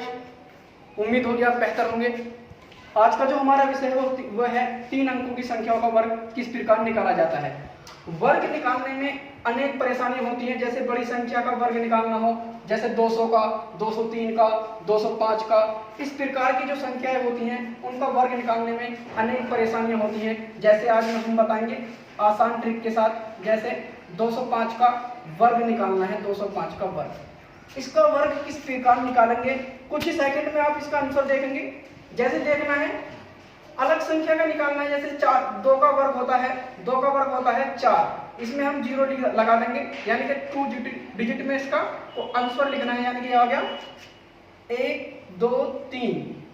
आज? उम्मीद होगी आप बेहतर होंगे। आज का जो हमारा विषय है वह है 3 अंकों की संख्याओं का वर्ग किस प्रकार निकाला जाता है। वर्ग निकालने में अनेक परेशानियां होती हैं, जैसे बड़ी संख्या का वर्ग निकालना हो, जैसे 200 का, 203 का, 205 का, इस प्रकार की जो संख्याएं होती हैं उनका वर्ग निकालने में अनेक परेशानियां होती हैं। जैसे आज हम बताएंगे आसान ट्रिक के साथ, जैसे 205 का वर्ग निकालना है। 205 का वर्ग, इसका वर्ग किस प्रकार निकालेंगे, कुछ ही सेकंड में आप इसका आंसर देखेंगे। जैसे देखना है अलग संख्या का निकालना है, जैसे 4, 2 का वर्ग होता है, 2 का वर्ग होता है 4, इसमें हम 0 लगा देंगे, यानी कि 2 डिजिट में इसका तो आंसर लिखना है, यानी कि आ गया 1 2 3,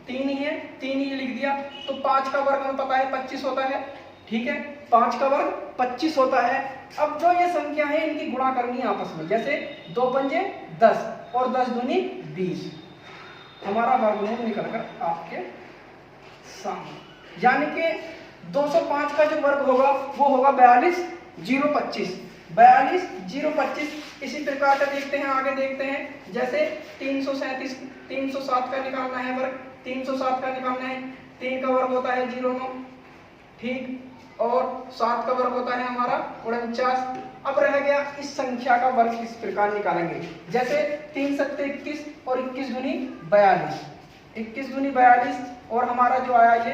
3 ही है, 3 ही लिख दिया। तो 5 का वर्ग हमें पता है 25 होता है, ठीक है, 5 का वर्ग 25 होता है। अब जो ये संख्या है इनकी गुणा करनी है आपस में, जैसे 2 पंजे 10 और 10 दूनी 20, हमारा वर्गमूल निकलकर आपके सामने, यानी कि 205 का जो वर्ग होगा वो होगा 42 0 25, 42 0 25। इसी प्रकार का देखते हैं, आगे देखते हैं, जैसे 307 का निकालना है वर्ग, 307 का निकालना है, 3 का वर्ग होता है 09, ठीक, और 7 का वर्ग होता है हमारा 49। अब रह गया इस संख्या का वर्ग किस प्रकार निकालेंगे, जैसे 3 सत्ते 21 और 21 दूनी 42, 21 दूनी 42 और हमारा जो आया ये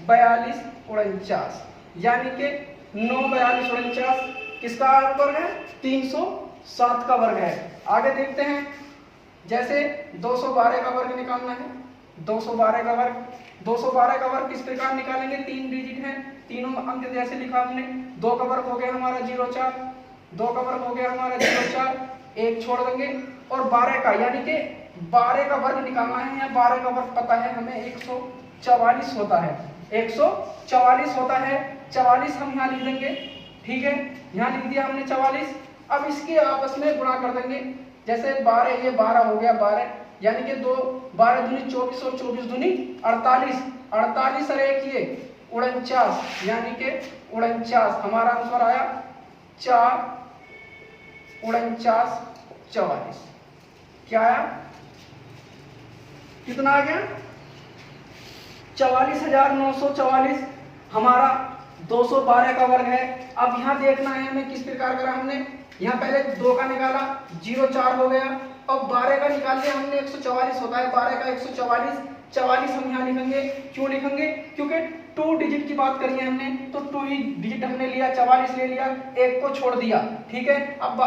42 49, यानी कि 9 42 49 किसका वर्ग है, 307 का वर्ग है। आगे देखते हैं, जैसे 212 का वर्ग निकालना है, 212 का वर्ग, 212 का वर्ग किस प्रकार निकालेंगे, 3 डिजिट है, तीनों अंक जैसे लिखा हमने, 2 का वर्ग हो गया हमारा 04, 2 का वर्ग हो गया हमारा 04, 1 छोड़ देंगे, और 12 का, यानी कि 12 का वर्ग निकालना है, या 12 का वर्ग पता है हमें 144 होता है, 144 होता है, 44 हम यहाँ लिख देंगे, ठीक है, यहाँ लिख दिया हमने 44। अब इसके आपस में गुणा कर देंगे, जैसे 12 ये 12 हो गया 12, यानी कि 2 12 दूनी 24 और 24 दूनी 48, 48 और 1 ये 49, यानी कि 49 हमारा आंसर आया 4 49 44। क्या आया, कितना आ गया, 44,944 हमारा 212 का वर्ग है। अब यहाँ देखना है हमें किस प्रकार करा हमने, यहाँ पहले 2 का निकाला 04 हो गया, अब 12 का निकाल लिया हमने 144 होता है, 12 का 144, 44 हम यहाँ लिखेंगे, क्यों लिखेंगे, क्योंकि 2 डिजिट की बात करी है हमने, तो 2 ही डिजिट हमने लिया, 44 ले लिया, 1 को छोड़ दिया, ठीक है। अब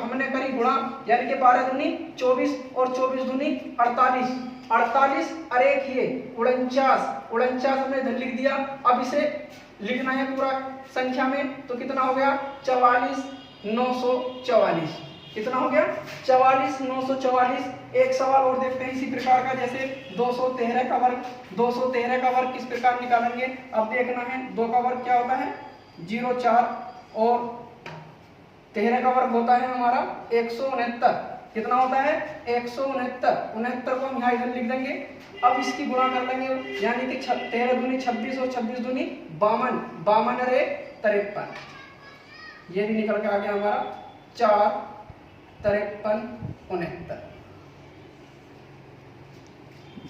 हमने करी गुणा, यानी कि 12 दूनी 24 और 24 दूनी 48, 48 और 1 ये 49, 49 हमने इधर लिख दिया। अब इसे लिखना है पूरा संख्या में, तो कितना हो गया 44,944, कितना हो गया 44,944। एक सवाल और देखते हैं इसी प्रकार का, जैसे 213 का वर्ग, 213 का वर्ग किस प्रकार निकालेंगे। अब देखना है 2 का वर्ग क्या होता है 04 और 13 का वर्ग होता है हमारा 169, कितना होता है 169, 69 को हम यहाँ इधर लिख देंगे। अब इसकी गुणा कर लेंगे, यानी कि 13 दूनी 26 और 26 दूनी 52, 52 और 1 53, ये भी निकल के आ गया हमारा 4 53 69।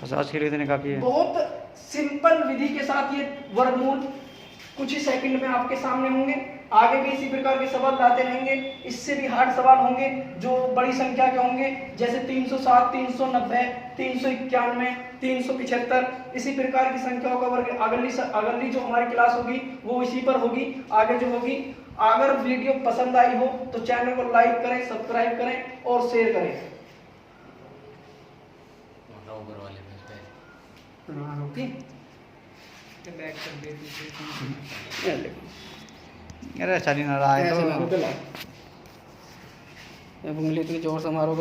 बस आज के लिए इतने काफी है। बहुत सिंपल विधि के साथ ये वर्गमूल कुछ ही सेकंड में आपके सामने होंगे। आगे भी इसी प्रकार के सवाल लाते रहेंगे, इससे भी हार्ड सवाल होंगे जो बड़ी संख्या के होंगे, जैसे 307 390 391 375, इसी प्रकार की संख्याओं का वर्ग अगली जो हमारी क्लास होगी वो इसी पर होगी, आगे जो होगी। अगर वीडियो पसंद आई हो तो चैनल को लाइक करें, सब्सक्राइब करें और शेयर करें। अरे चली ना रहा है तो उंगली इतनी जोर से मारोगे